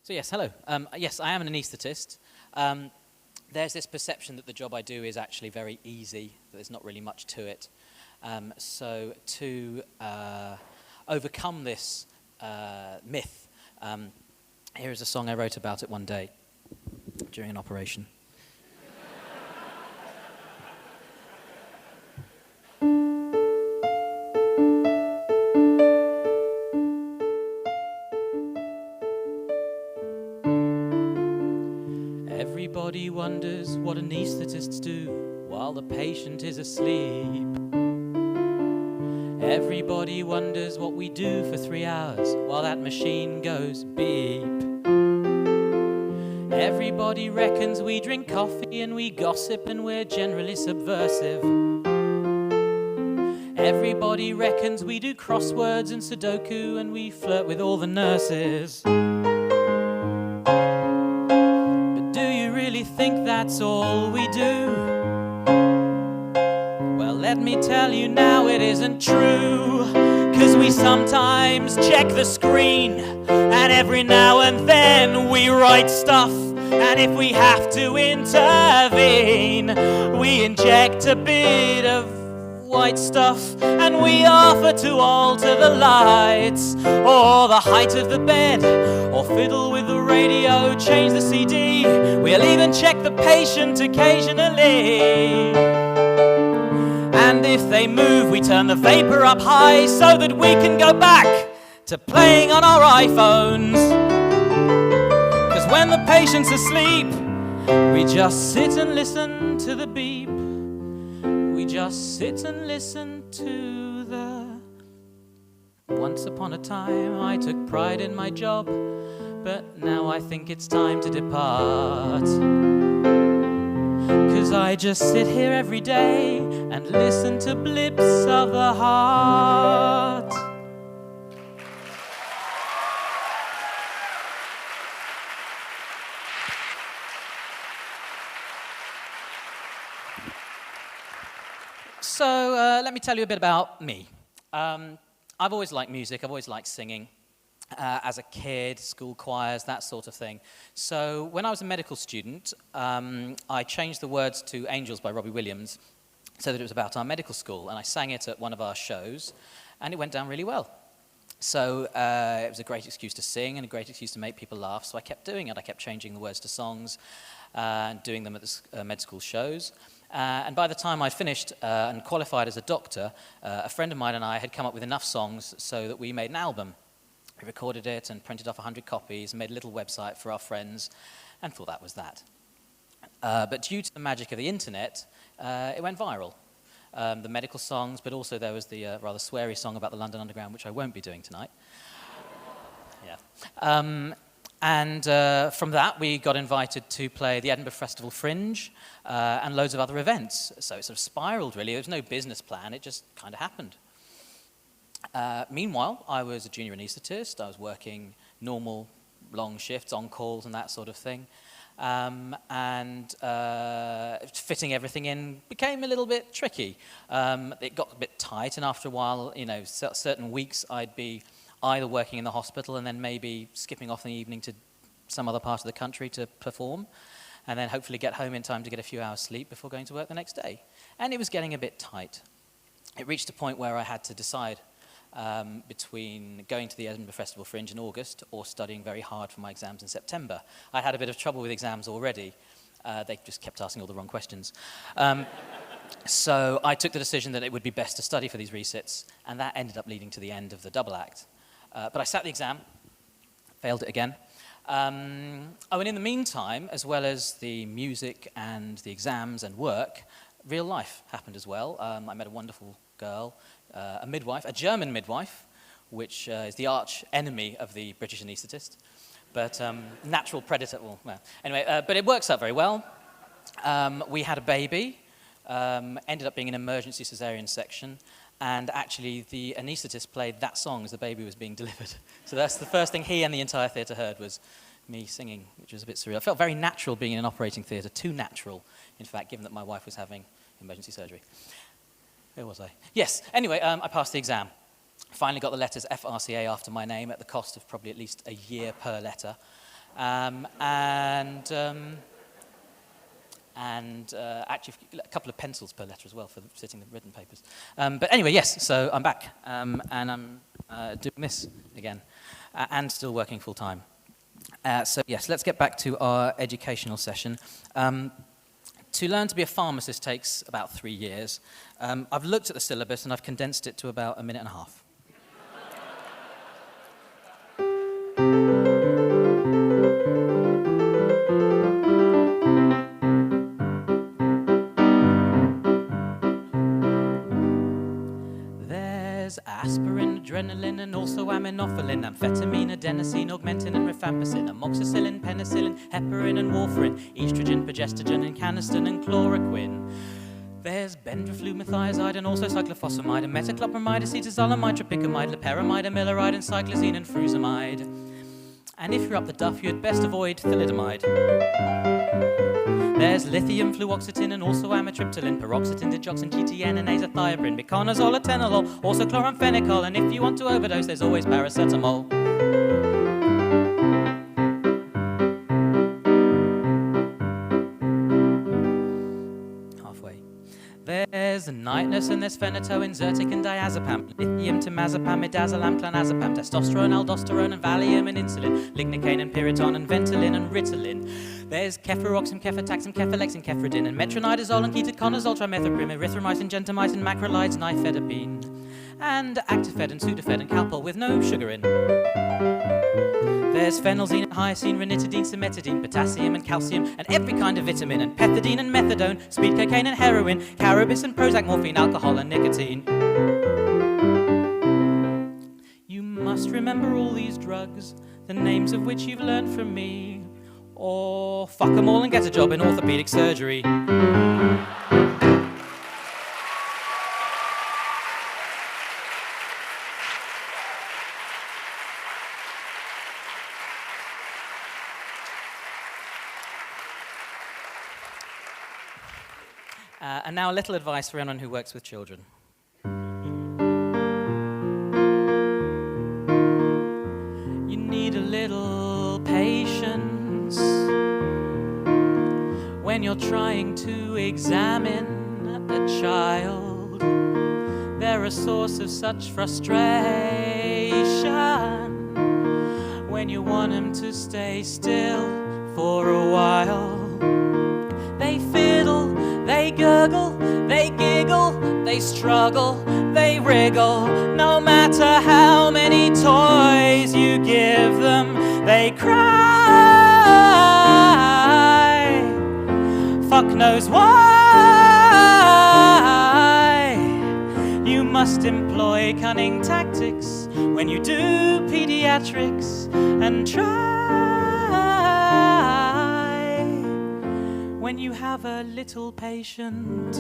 So yes, hello. Yes, I am an anaesthetist. There's this perception that the job I do is actually very easy, that there's not really much to it. So to overcome this myth, here is a song I wrote about it one day during an operation. Everybody wonders what anaesthetists do while the patient is asleep. Everybody wonders what we do for 3 hours while that machine goes beep. Everybody reckons we drink coffee and we gossip and we're generally subversive. Everybody reckons we do crosswords and Sudoku and we flirt with all the nurses. Think that's all we do? Well, let me tell you now, it isn't true. 'Cause we sometimes check the screen, and every now and then we write stuff, and if we have to intervene, we inject a bit of white stuff, and we offer to alter the lights, or the height of the bed, or fiddle with the radio, change the CD. We'll even check the patient occasionally. And if they move, we turn the vapor up high so that we can go back to playing on our iPhones. 'Cause when the patient's asleep, we just sit and listen to the beep. We just sit and listen to the... Once upon a time I took pride in my job, but now I think it's time to depart. 'Cause I just sit here every day and listen to blips of the heart. So let me tell you a bit about me. I've always liked music, I've always liked singing. As a kid, school choirs, that sort of thing. So when I was a medical student, I changed the words to Angels by Robbie Williams so that it was about our medical school, and I sang it at one of our shows, and it went down really well. So it was a great excuse to sing and a great excuse to make people laugh, so I kept doing it. I kept changing the words to songs and doing them at the med school shows. And by the time I finished and qualified as a doctor, a friend of mine and I had come up with enough songs so that we made an album. We recorded it and printed off 100 copies, made a little website for our friends, and thought that was that. But due to the magic of the internet, it went viral. The medical songs, but also there was the rather sweary song about the London Underground, which I won't be doing tonight. Yeah. And from that, we got invited to play the Edinburgh Festival Fringe and loads of other events. So it sort of spiraled, really. There was no business plan. It just kind of happened. Meanwhile, I was a junior anaesthetist. I was working normal, long shifts, on calls and that sort of thing. And fitting everything in became a little bit tricky. It got a bit tight, and after a while, you know, certain weeks I'd be either working in the hospital and then maybe skipping off in the evening to some other part of the country to perform, and then hopefully get home in time to get a few hours sleep before going to work the next day. And it was getting a bit tight. It reached a point where I had to decide between going to the Edinburgh Festival Fringe in August or studying very hard for my exams in September. I had a bit of trouble with exams already. They just kept asking all the wrong questions. So I took the decision that it would be best to study for these resits, and that ended up leading to the end of the double act. But I sat the exam, failed it again. And in the meantime, as well as the music and the exams and work, real life happened as well. I met a wonderful girl, a midwife, a German midwife, which is the arch enemy of the British anaesthetist, but natural predator. Well, anyway, but it works out very well. We had a baby, ended up being an emergency cesarean section, and actually the anaesthetist played that song as the baby was being delivered. So that's the first thing he and the entire theatre heard was me singing, which was a bit surreal. It felt very natural being in an operating theatre, too natural, in fact, given that my wife was having emergency surgery. Where was I? Yes, anyway, I passed the exam. Finally got the letters FRCA after my name at the cost of probably at least a year per letter. Actually, a couple of pencils per letter as well for sitting the written papers. But anyway, yes, so I'm back, and I'm doing this again, and still working full time. So yes, let's get back to our educational session. To learn to be a pharmacist takes about 3 years. I've looked at the syllabus and I've condensed it to about a minute and a half. Aspirin, adrenaline, and also aminophylline, amphetamine, adenosine, augmentin, and rifampicin, amoxicillin, penicillin, heparin, and warfarin, estrogen, progestogen, and canesten, and chloroquine. There's bendraflumethiazide, and also cyclophosphamide, and metoclopramide, acetazolamide, tropicamide, loperamide, amiloride, and cyclazine, and frusemide. And if you're up the duff, you'd best avoid thalidomide. There's lithium, fluoxetine, and also amitriptyline, paroxetine, digoxin, GTN, and azathioprine, biconazole, atenolol, also chloramphenicol, and if you want to overdose, there's always paracetamol. Halfway. There's nightness, and there's phenytoin, Zyrtec, and diazepam, lithium, temazepam, midazolam, clonazepam, testosterone, aldosterone, and Valium, and insulin, lignocaine, and Piriton, and Ventolin, and Ritalin. There's cefuroxime, cefotaxime, cefolexin, cefuridine, and metronidazole, and ketoconazole, trimethoprim, erythromycin, gentamicin, macrolides, nifedipine, and actifed, and sudafed, and calpol with no sugar in. There's phenelzine, and hyoscine, ranitidine, cimetidine, potassium, and calcium, and every kind of vitamin, and pethidine, and methadone, speed cocaine, and heroin, cannabis, and Prozac, morphine, alcohol, and nicotine. You must remember all these drugs, the names of which you've learned from me. Or fuck them all and get a job in orthopedic surgery. And now a little advice for anyone who works with children. You need a little patience when you're trying to examine a child. They're a source of such frustration when you want them to stay still for a while. They fiddle, they gurgle, they giggle, they struggle, they wriggle. No matter how many toys you give them, they cry. Fuck knows why. You must employ cunning tactics when you do pediatrics, and try when you have a little patient.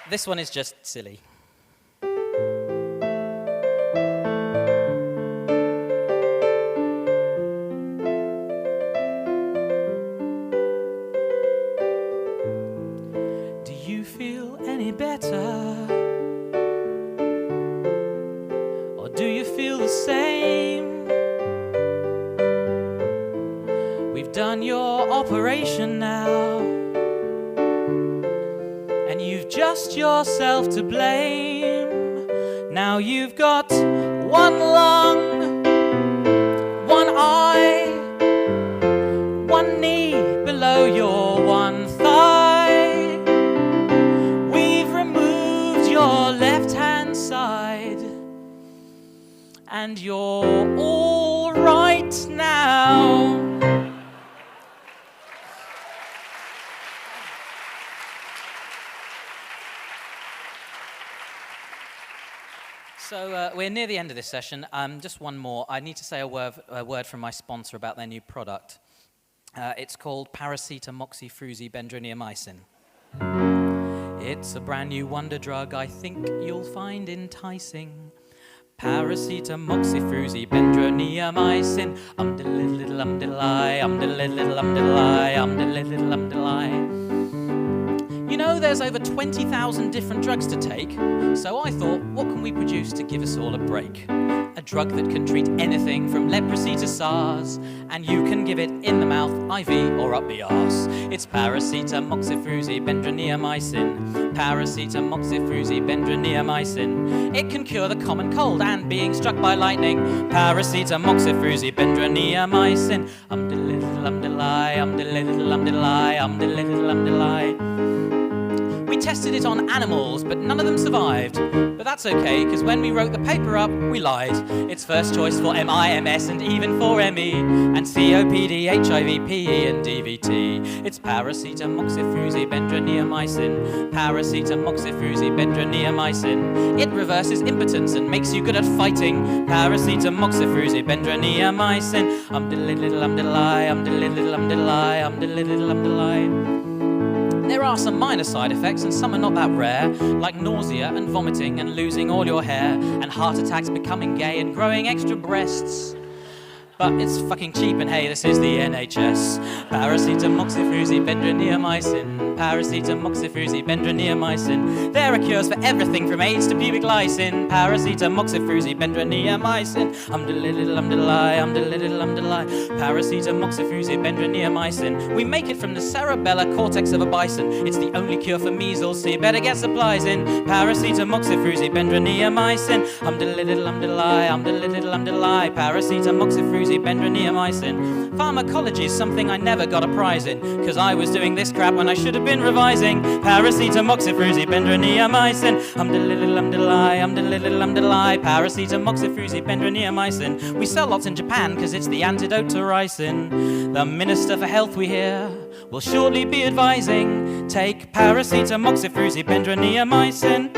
This one is just silly. Do you feel any better? Or do you feel the same? We've done your operation now, you've just yourself to blame. Now you've got one lung, one eye, one knee below your one thigh. We've removed your left-hand side, and you're all right now. So we're near the end of this session. Just one more. I need to say a word from my sponsor about their new product. It's called Paracetamoxyfruzy-bendroniamycin. It's a brand new wonder drug I think you'll find enticing. Paracetamol, bendroniamycin, umdilidlidl, umdilai, umdilidlidl, umdilai, umdilidlidl, umdilai. You know, there's over 20,000 different drugs to take, so I thought, what can we produce to give us all a break? A drug that can treat anything from leprosy to SARS, and you can give it in the mouth, IV, or up the arse. It's paracetamol, bendroniamycin. Paracetamol, bendroniamycin. It can cure the common cold and being struck by lightning. Paracetamol, bendroniamycin. Umdilidl, umdilai, umdilidl, umdilai, umdilidl, umdilai. We tested it on animals, but none of them survived. But that's okay, because when we wrote the paper up, we lied. It's first choice for MIMS and even for ME, and COPD, HIV, PE, and DVT. It's paracetamol, bendroniamycin. Paracetamol, bendroniamycin. It reverses impotence and makes you good at fighting. Paracetamol, bendroniamycin. Umdilidlidl, umdilai, umdilidlidl, umdilai, umdilidlidl, umdilai. There are some minor side effects, and some are not that rare, like nausea and vomiting and losing all your hair, and heart attacks, becoming gay, and growing extra breasts. But it's fucking cheap, and hey, this is the NHS. Paracetamol, bendroniamycin. Paracetamol, bendroniamycin. There are cures for everything from AIDS to pubic lice. Paracetamol, bendroniamycin. Umdilidl, umdilai, umdilidl, umdilai. Paracetamol, bendroniamycin. We make it from the cerebellar cortex of a bison. It's the only cure for measles, so you better get supplies in. Paracetamol, bendroniamycin. Umdilidl, umdilai, umdilidl, umdilai. Paracetamol, bendroniamycin. Pharmacology is something I never got a prize in, cause I was doing this crap when I should have been revising. Paracetamol, bendroniamycin. Umdilidl, umdilai, umdilidl, umdilai. Paracetamol, bendroniamycin. We sell lots in Japan cause it's the antidote to ricin. The Minister for Health, we hear, will shortly be advising, take paracetamol, bendroniamycin.